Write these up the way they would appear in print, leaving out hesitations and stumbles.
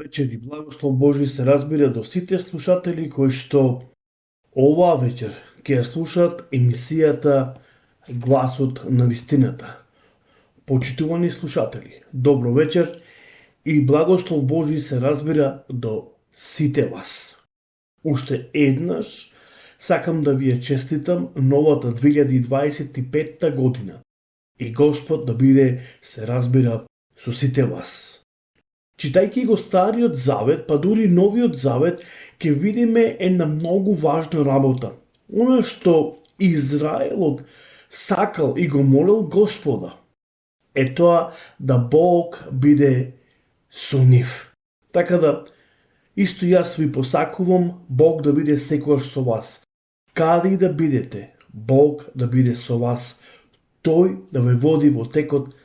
Вечер и благослов Божи се разбира до сите слушатели кои што оваа вечер ќе ја слушаат емисијата Гласот на вистината. Почитувани слушатели, добро вечер и благослов Божи се разбира до сите вас. Уште еднаш сакам да ви ја честитам новата 2025 година и Господ да биде се разбира со сите вас. Читајќи го Стариот Завет, па дури Новиот Завет, ќе видиме една многу важна работа. Оно што Израелот сакал и го молел Господа, е тоа да Бог биде со нив. Така да, исто јас ви посакувам Бог да биде секогаш со вас. Каде и да бидете, Бог да биде со вас. Тој да ве води во текот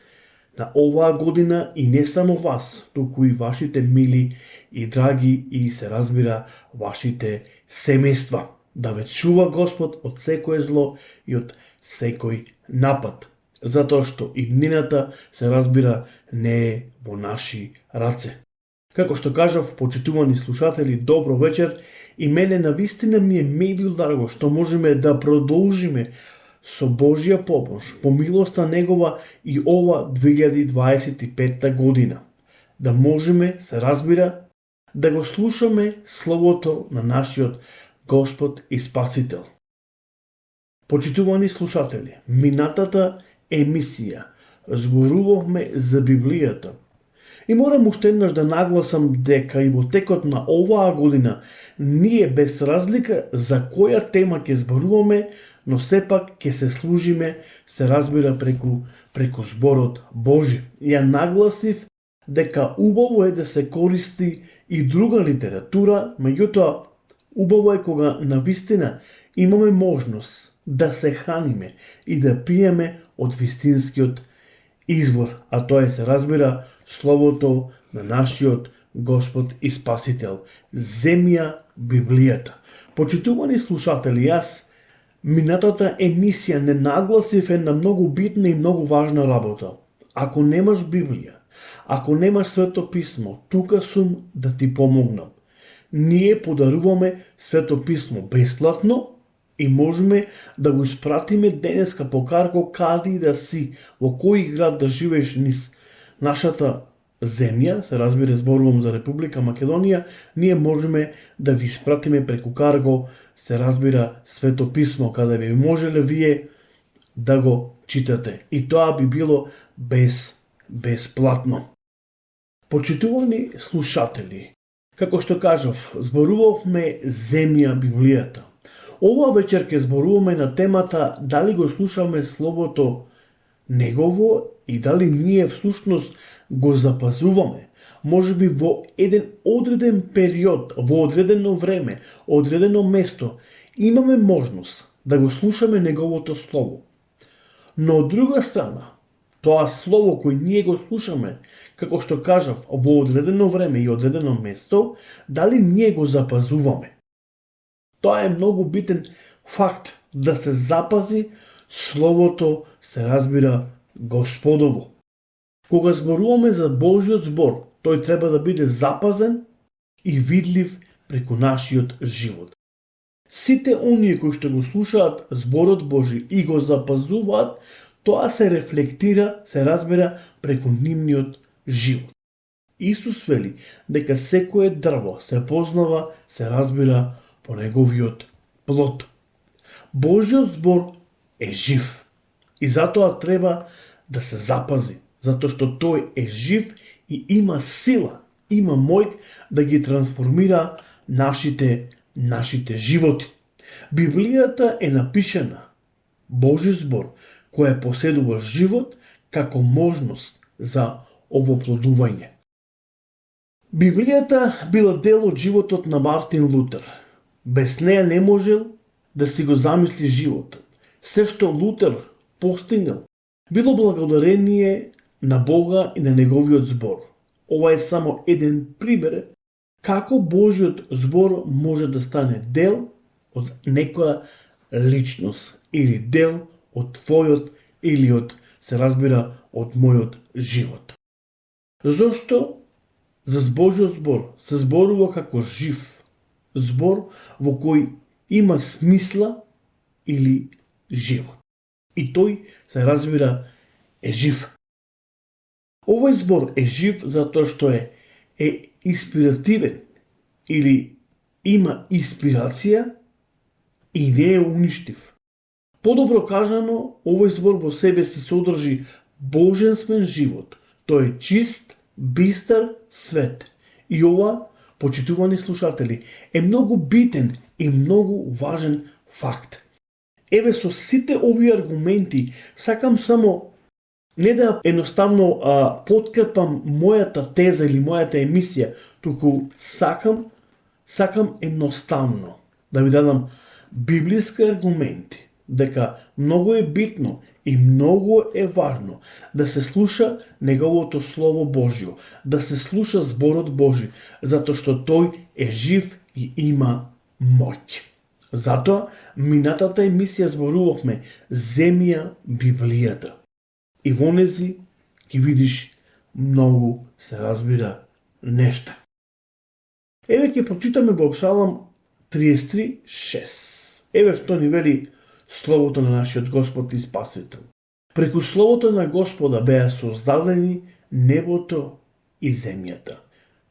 на оваа година и не само вас, туку и вашите мили и драги и се разбира вашите семејства. Да ве чува Господ од секое зло и од секој напад. Затоа што иднината се разбира не е во наши раце. Како што кажав, почитувани слушатели, добро вечер и мене навистина ми е меѓу драго што можеме да продолжиме со Божја помош, по милоста Негова и ова 2025 година. Да можеме, се разбира, да го слушаме Словото на нашиот Господ и Спасител. Почитувани слушатели, минатата емисија зборувавме за Библијата. И морам уште еднаш да нагласам дека и во текот на оваа година ние без разлика за која тема ќе зборуваме, но сепак ќе се служиме, се разбира, преку зборот Божи. Ја нагласив дека убаво е да се користи и друга литература, меѓутоа убаво е кога навистина имаме можност да се храниме и да пиеме од вистинскиот извор, а тоа е, се разбира, Словото на нашиот Господ и Спасител. Земја Библијата. Почитувани слушатели, јас минатата емисија не нагласив една многу битна и многу важна работа. Ако немаш Библија, ако немаш Свето Писмо, тука сум да ти помогнам. Ние подаруваме Свето Писмо бесплатно и можеме да го испратиме денеска по карго каде и да си, во кој град да живееш низ нашата земја, се разбира, зборувам за Република Македонија, ние можеме да ви испратиме преку карго, се разбира, Свето Писмо, каде би можеле вие да го читате. И тоа би било бесплатно. Почитувани слушатели, како што кажав, зборувавме земја Библијата. Ова вечер ќе зборуваме на темата дали го слушаме Словото Негово и дали ние всушност го запазуваме. Може би во еден одреден период, во одредено време, одредено место, имаме можност да го слушаме Неговото Слово. Но од друга страна, тоа Слово кој ние го слушаме, како што кажав, во одредено време и одредено место, дали ние го запазуваме. Тоа е многу битен факт, да се запази Словото, се разбира, Господово. Кога зборуваме за Божјиот збор, тој треба да биде запазен и видлив преку нашиот живот. Сите оние кои што го слушаат зборот Божи и го запазуваат, тоа се рефлектира, се разбира, преку нивниот живот. Исус вели дека секое дрво се познава, се разбира, по неговиот плод. Божјиот збор е жив и затоа треба да се запази, затоа што тој е жив и има сила, има мој да ги трансформира нашите животи. Библијата е напишена, Божи збор, која поседува живот како можност за овоплодување. Библијата била дел од животот на Мартин Лутер. Без неја не можел да си го замисли животот. Се што Лутер постигнал било благодарение на Бога и на неговиот збор. Ова е само еден пример како Божиот збор може да стане дел од некоја личност или дел од твојот или од, се разбира, од мојот живот. Зошто За Божиот збор се зборува како жив збор во кој има смисла или живот. И тој се разбира е жив. Овој збор е жив затоа што е инспиративен или има инспирација и не е уништив. Подобро кажано, овој збор во себе си содржи божествен живот. Тој е чист, бистар свет. И ова, почитувани слушатели, е многу битен и многу важен факт. Еве со сите овие аргументи сакам само не да едноставно подкрепам мојата теза или мојата емисија, туку сакам едноставно да ви дадам библиски аргументи дека многу е битно и многу е важно да се слуша неговото Слово Божјо, да се слуша зборот Божи, затоа што тој е жив и има моќ. Затоа, минатата емисија зборувавме земја Библијата. И во нези ги видиш многу, се разбира, нешта. Еве ќе прочитаме во Псалам 33:6. Еве што ни вели Словото на нашиот Господ и Спасител. Преку Словото на Господа беа создадени небото и земјата.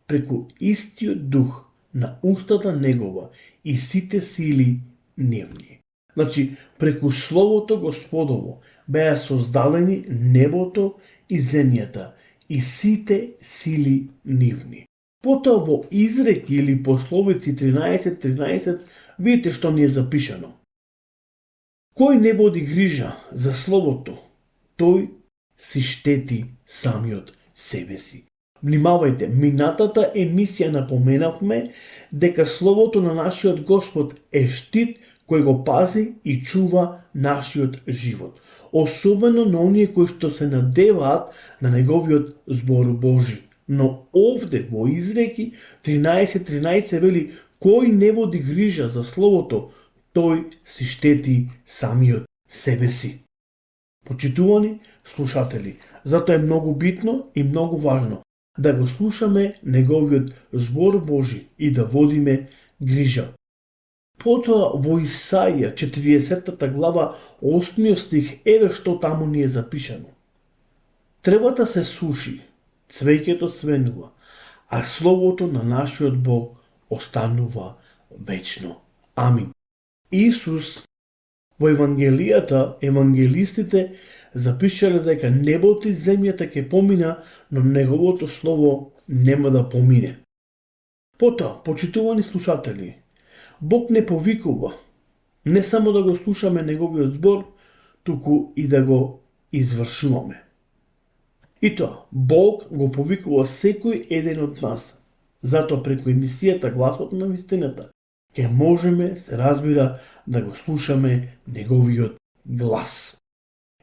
Преку истиот дух на устата негова и сите сили нивни. Значи, преку Словото Господово беа создадени небото и земјата и сите сили нивни. Потоа во изреки или пословици 13:13 видите што ни е запишано. Кој не води грижа за Словото, тој си штети самиот себе си. Внимавајте, минатата емисија напоменавме дека Словото на нашиот Господ е штит кој го пази и чува нашиот живот. Особено на оние кои што се надеваат на неговиот збор Божи. Но овде во изреки 13:13 вели кој не води грижа за Словото, тој си штети самиот себе си. Почитувани слушатели, затоа е многу битно и многу важно да го слушаме неговиот збор Божи и да водиме грижа. Потоа во Исаија 40 глава 8 стих еве што таму ни е запишано. Тревата се суши, цвеќето свенува, а Словото на нашиот Бог останува вечно. Амин. Исус во Евангелијата, евангелистите запишале дека небото и земјата ќе помина, но неговото слово нема да помине. Потоа, почитувани слушатели, Бог не повикува не само да го слушаме неговиот збор, туку и да го извршуваме. И тоа, Бог го повикува секој еден од нас. Затоа преку емисијата Гласот на вистината ќе можеме, се разбира, да го слушаме неговиот глас.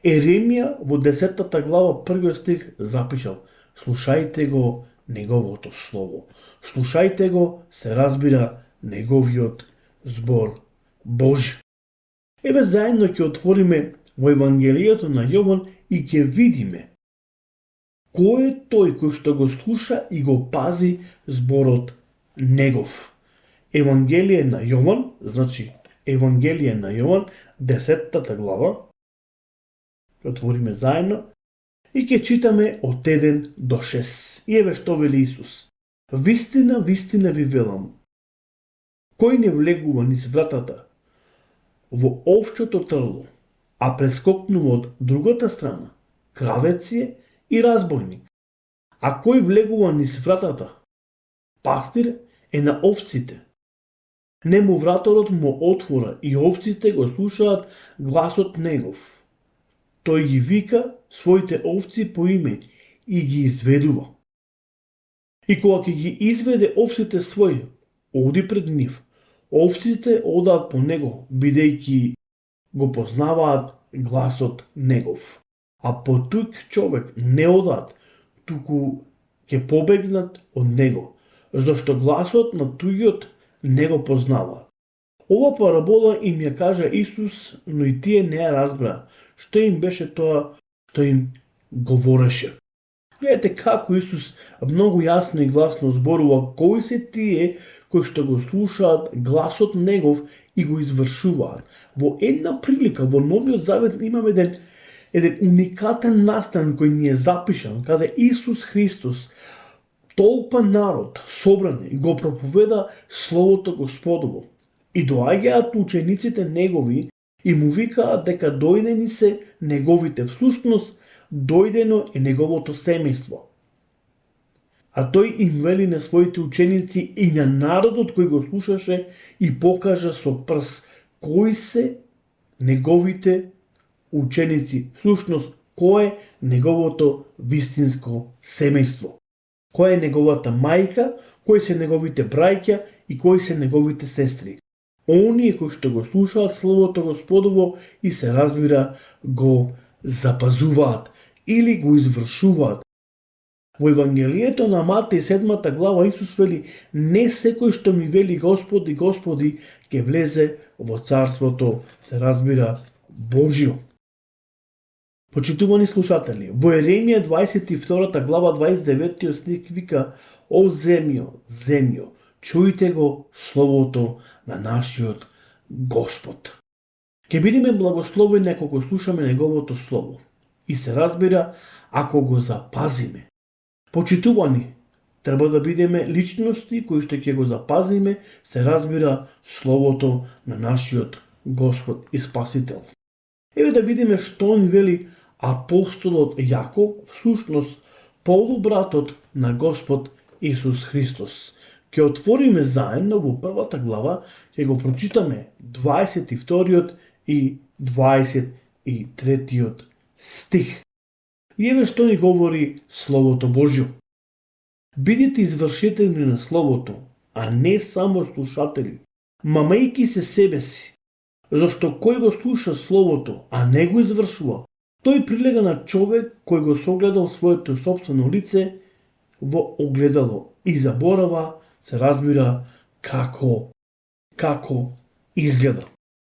Еремија во 10 глава 1 стих запишал: слушајте го неговото слово. Слушајте го, се разбира, неговиот збор Божи. Еве заедно ќе отвориме во Евангелието на Јован и ќе видиме кој е тој кој што го слуша и го пази зборот негов. Евангелие на Јован, значи Евангелие на Јован, 10 глава, ќе отвориме заедно и ќе читаме од 1 до 6. И еве што вели Исус. Вистина, вистина ви велам, кој не влегува низ вратата во овчото трло, а прескокнува од другата страна, крадец е и разбойник. А кој влегува низ вратата, пастир е на овците. Нему враторот му отвора и овците го слушаат гласот негов. Тој ги вика своите овци по име и ги изведува. И кога ќе ги изведе овците своји, оди пред нив. Овците одаат по него, бидејќи го познаваат гласот негов. А по тук човек не одаат, туку ќе побегнат од него, зашто гласот на туѓиот не го познаваат. Ова парабола им ја кажа Исус, но и тие не ја разбраа што им беше тоа што им говореше. Гледате како Исус многу јасно и гласно зборува кои се тие кои што го слушаат гласот Негов и го извршуваат. Во една прилика во Новиот Завет имаме еден уникатен настан кој ни е запишан, каде Исус Христос толпа народ собрани го проповеда Словото Господово. И доаѓаат учениците Негови и му викаат дека дојдени се Неговите. Всушност, дојдено е Неговото семејство. А тој им вели на своите ученици и на народот кој го слушаше и покажа со прст кои се Неговите ученици. Всушност, кој е Неговото вистинско семејство. Која е Неговата мајка, кои се Неговите браќа и кои се Неговите сестри. Оние кои што го слушаат Словото Господово и се разбира го запазуваат или го извршуваат. Во Евангелието на Матеј 7 глава Исус вели: не секој што ми вели Господи, Господи, ќе влезе во Царството, се разбира, Божјо. Почитувани слушатели, во Еремија 22 глава 29 стих вика: о земјо, земјо, чујте го Словото на нашиот Господ. Ке бидеме благословени ако го слушаме Неговото Слово и се разбира ако го запазиме. Почитувани, треба да бидеме личности кои што ќе го запазиме, се разбира, Словото на нашиот Господ и Спасител. Еве да видиме што ни вели апостолот Јаков, всушност полубратот на Господ Исус Христос. Ке отвориме заедно во првата глава, ќе го прочитаме 22 и 23 стих. И еве што ни говори Словото Божјо. Бидете извршители на Словото, а не само слушатели, мамејки се себе си. Зашто кој го слуша Словото, а не го извршува, тој прилега на човек кој го согледал своето собствено лице во огледало и заборава, се разбира, како изгледа.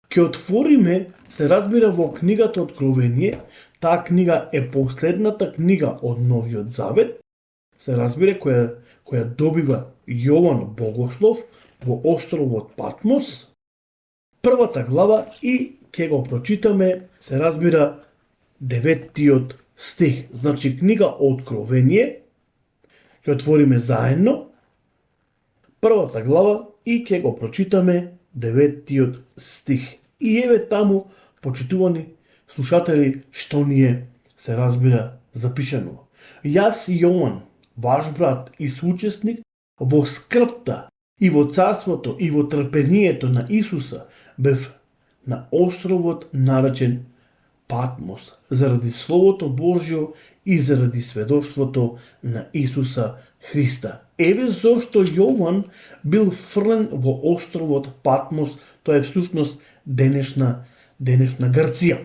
Ке отвориме, се разбира, во книгата Откровение. Таа книга е последната книга од Новиот Завет, се разбира, која добива Јован Богослов во островот Патмос, првата глава, и ќе го прочитаме, се разбира, 9 стих. Значи, книга Откровение, ќе отвориме заедно, првата глава, и ќе го прочитаме 9 стих. И еве таму, почитувани слушатели, што ни е, се разбира, запишано. Јас Јован, ваш брат и соучесник во скрпта и во царството и во трпението на Исуса, бев на островот наречен Патмос, заради Словото Божјо и заради сведоштвото на Исуса Христа. Еве зошто Јован бил фрлен во островот Патмос, тоа е всушност денешна Грција.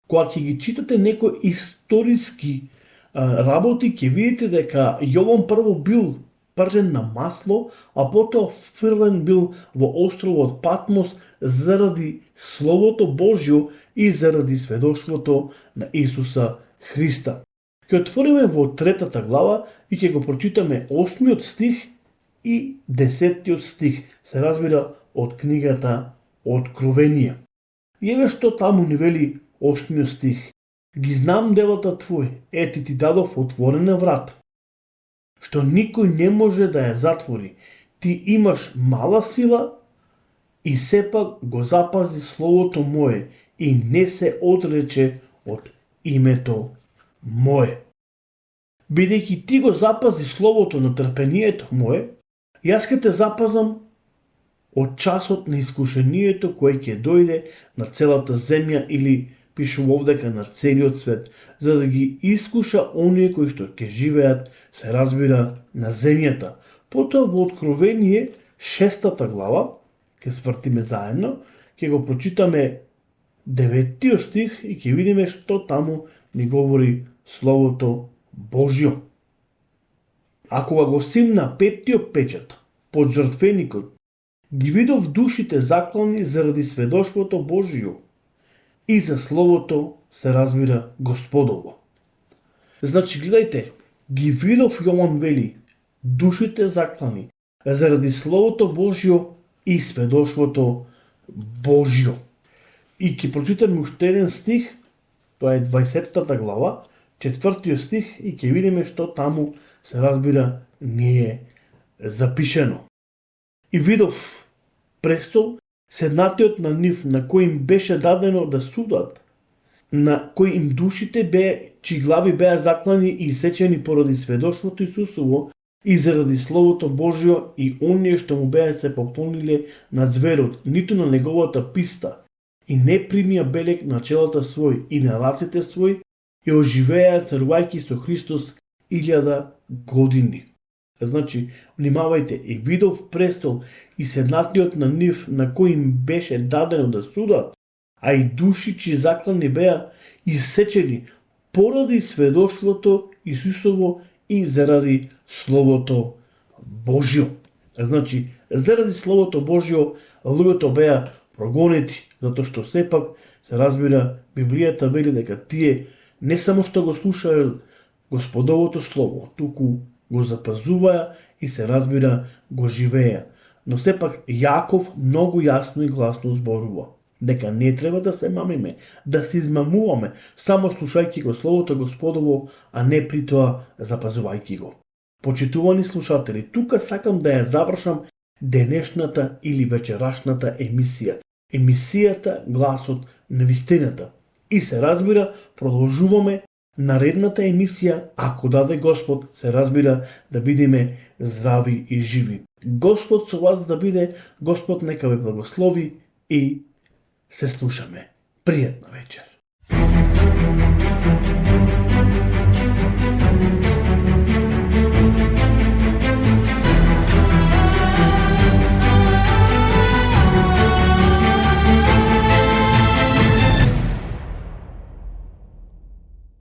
Кога ќе ги читате некои историски работи, ќе видите дека Јован прво бил пржен на масло, а потоа фрлен бил во островот Патмос заради Словото Божјо и заради сведоштвото на Исуса Христа. Ќе отвориме во 3 глава и ќе го прочитаме 8 стих и 10 стих, се разбира, од книгата Откровение. И еве што таму ни вели 8 стих. Ги знам делата твои, ети ти дадов отворена врата, што никој не може да ја затвори. Ти имаш мала сила и сепак го запази Словото мое и не се одрече од името мое. Бидејќи ти го запази Словото на трпението мое, јас ќе те запазам од часот на искушението кој ќе дојде на целата земја, или пишува овдека на целиот свет, за да ги искуша оние кои што ќе живеат, се разбира, на земјата. Потоа во Откровение 6 глава, ќе свртиме заедно, ќе го прочитаме 9 стих и ќе видиме што таму ни говори Словото Божјо. А кога го симна 5 печат под жртвеникот, ги видов душите заклани заради сведоштвото Божјо и за Словото, се разбира, Господово. Значи, гледајте, Ги видов, Јован вели, душите заклани заради Словото Божјо и сведоштвото Божјо. И ќе прочитаме уште еден стих, тоа е 20 глава, 4 стих, и ќе видиме што таму се разбира не е запишено. И видов престол, седнатиот на нив, на кој им беше дадено да судат, на кој им душите чии глави беа заклани и исечени поради сведоштвото Исусово и заради Словото Божјо, и оние што му беа се поклониле на зверот, ниту на неговата писта, и не примија белек на челата свој и на раците свој, и оживеа царувајќи со Христос 1000 години. Значи, внимавајте, и видов престол и седнатиот на нив, на кој им беше дадено да судат, а и души чии заклани беа исечени поради сведоштвото Исусово и заради Словото Божјо. Значи, заради Словото Божјо луѓето беа прогонети, затоа што сепак се разбира, Библијата вели дека тие не само што го слушаат Господовото Слово, туку го запазуваа и се разбира го живееа. Но сепак Јаков многу јасно и гласно зборува дека не треба да се мамиме, да се измамуваме само слушајќи го Словото Господово, а не при тоа запазувајќи го. Почитувани слушатели, тука сакам да ја завршам денешната или вечерашната емисија. Емисијата Гласот на вистината. И се разбира, продолжуваме наредната емисија, ако даде Господ, се разбира, да бидеме здрави и живи. Господ со вас да биде, Господ нека ве благослови и се слушаме. Пријатна вечер.